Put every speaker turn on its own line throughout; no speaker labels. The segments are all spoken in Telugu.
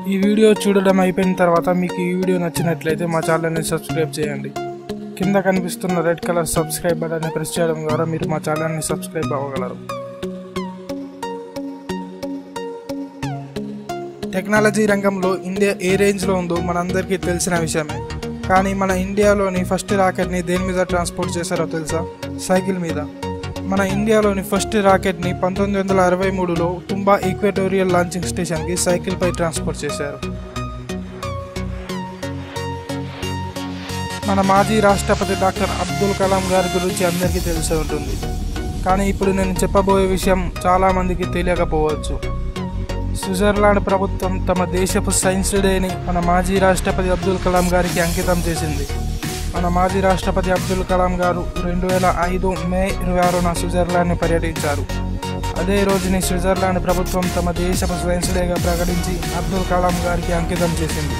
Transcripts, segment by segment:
ఈ వీడియో చూడడం అయిపోయిన తర్వాత మీకు ఈ వీడియో నచ్చినట్లయితే మా ఛానల్ని సబ్స్క్రైబ్ చేయండి. కింద కనిపిస్తున్న రెడ్ కలర్ సబ్స్క్రైబ్ బటన్ని ప్రెస్ చేయడం ద్వారా మీరు మా ఛానల్ని సబ్స్క్రైబ్ అవ్వగలరు. టెక్నాలజీ రంగంలో ఇండియా ఏ రేంజ్లో ఉందో మనందరికీ తెలిసిన విషయమే. కానీ మన ఇండియాలోని ఫస్ట్ రాకెట్ని దేని మీద ట్రాన్స్పోర్ట్ చేశారో తెలుసా? సైకిల్ మీద. మన ఇండియాలోని ఫస్ట్ రాకెట్ని 1963లో తుంబా ఈక్వేటోరియల్ లాంచింగ్ స్టేషన్కి సైకిల్పై ట్రాన్స్పోర్ట్ చేశారు. మన మాజీ రాష్ట్రపతి డాక్టర్ అబ్దుల్ కలాం గారి గురించి అందరికీ తెలిసి ఉంటుంది. కానీ ఇప్పుడు నేను చెప్పబోయే విషయం చాలామందికి తెలియకపోవచ్చు. స్విట్జర్లాండ్ ప్రభుత్వం తమ దేశపు సైన్స్ డేని మన మాజీ రాష్ట్రపతి అబ్దుల్ కలాం గారికి అంకితం చేసింది. మన మాజీ రాష్ట్రపతి అబ్దుల్ కలాం గారు 2005 మే 26న స్విట్జర్లాండ్ని పర్యటించారు. అదే రోజుని స్విట్జర్లాండ్ ప్రభుత్వం తమ దేశపు సైన్స్ డేగా ప్రకటించి అబ్దుల్ కలాం గారికి అంకితం చేసింది.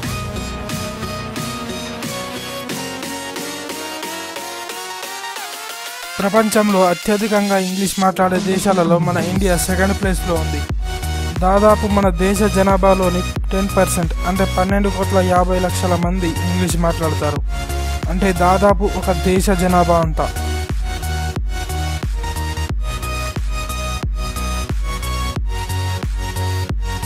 ప్రపంచంలో అత్యధికంగా ఇంగ్లీష్ మాట్లాడే దేశాలలో మన ఇండియా సెకండ్ ప్లేస్లో ఉంది. దాదాపు మన దేశ జనాభాలోని 10% అంటే 12,50,00,000 మంది ఇంగ్లీష్ మాట్లాడతారు. అంటే దాదాపు ఒక దేశ జనాభా అంతా.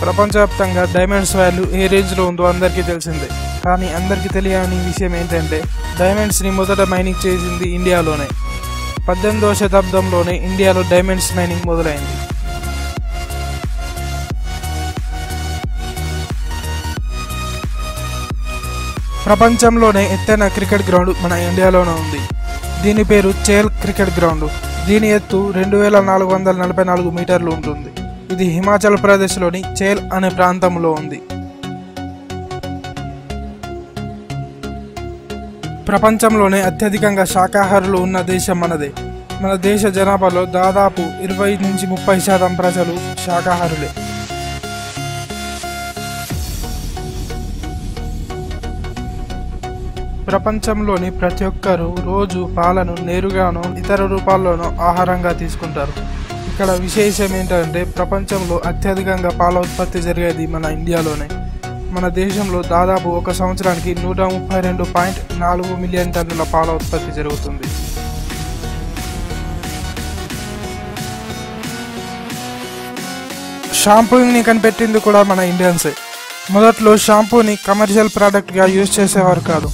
ప్రపంచవ్యాప్తంగా డైమండ్స్ వాల్యూ ఏ రేంజ్లో ఉందో అందరికీ తెలిసిందే. కానీ అందరికీ తెలియని విషయం ఏంటంటే డైమండ్స్ని మొదట మైనింగ్ చేసింది ఇండియాలోనే. 18వ శతాబ్దంలోనే ఇండియాలో డైమండ్స్ మైనింగ్ మొదలైంది. ప్రపంచంలోనే ఎత్తైన క్రికెట్ గ్రౌండ్ మన ఇండియాలోనే ఉంది. దీని పేరు చేల్ క్రికెట్ గ్రౌండ్. దీని ఎత్తు 2444 మీటర్లు ఉంటుంది. ఇది హిమాచల్ ప్రదేశ్లోని చేల్ అనే ప్రాంతంలో ఉంది. ప్రపంచంలోనే అత్యధికంగా శాకాహారులు ఉన్న దేశం మనదే. మన దేశ జనాభాలో దాదాపు 20-30% ప్రజలు శాకాహారులే. ప్రపంచంలోని ప్రతి ఒక్కరూ రోజు పాలను నేరుగానో ఇతర రూపాల్లోనో ఆహారంగా తీసుకుంటారు. ఇక్కడ విశేషం ఏంటంటే ప్రపంచంలో అత్యధికంగా పాల ఉత్పత్తి జరిగేది మన ఇండియాలోనే. మన దేశంలో దాదాపు ఒక సంవత్సరానికి 132.4 మిలియన్ టన్నుల పాల ఉత్పత్తి జరుగుతుంది. షాంపూని కనిపెట్టింది కూడా మన ఇండియన్సే. మొదట్లో షాంపూని కమర్షియల్ ప్రోడక్ట్గా యూజ్ చేసేవారు కాదు.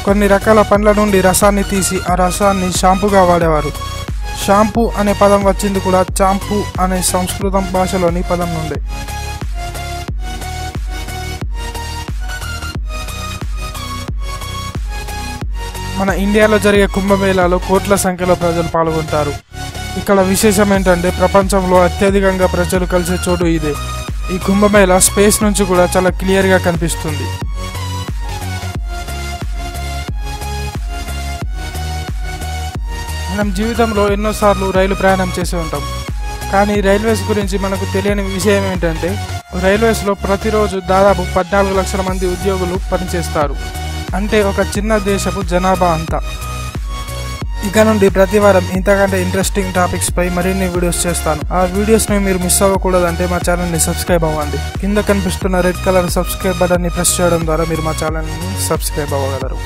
కొన్ని రకాల పండ్ల నుండి రసాన్ని తీసి ఆ రసాన్ని షాంపూగా వాడేవారు. షాంపూ అనే పదం వచ్చింది కూడా చాంపూ అనే సంస్కృతం భాషలోని పదం నుండి. మన ఇండియాలో జరిగే కుంభమేళాలో కోట్ల సంఖ్యలో ప్రజలు పాల్గొంటారు. ఇక్కడ విశేషం ఏంటంటే ప్రపంచంలో అత్యధికంగా ప్రజలు కలిసే చోటు ఇదే. ఈ కుంభమేళా స్పేస్ నుంచి కూడా చాలా క్లియర్గా కనిపిస్తుంది. మనం జీవితంలో ఎన్నోసార్లు రైలు ప్రయాణం చేసి ఉంటాం. కానీ రైల్వేస్ గురించి మనకు తెలియని విషయం ఏంటంటే రైల్వేస్లో ప్రతిరోజు దాదాపు 14 లక్షల మంది ఉద్యోగులు పనిచేస్తారు. అంటే ఒక చిన్న దేశపు జనాభా అంతా. ఇక నుండి ప్రతి వారం ఇంతకంటే ఇంట్రెస్టింగ్ టాపిక్స్పై మరిన్ని వీడియోస్ చేస్తాను. ఆ వీడియోస్ని మీరు మిస్ అవ్వకూడదంటే మా ఛానల్ని సబ్స్క్రైబ్ అవ్వండి. కింద కనిపిస్తున్న రెడ్ కలర్ సబ్స్క్రైబ్ బటన్ని ప్రెస్ చేయడం ద్వారా మీరు మా ఛానల్ని సబ్స్క్రైబ్ అవ్వగలరు.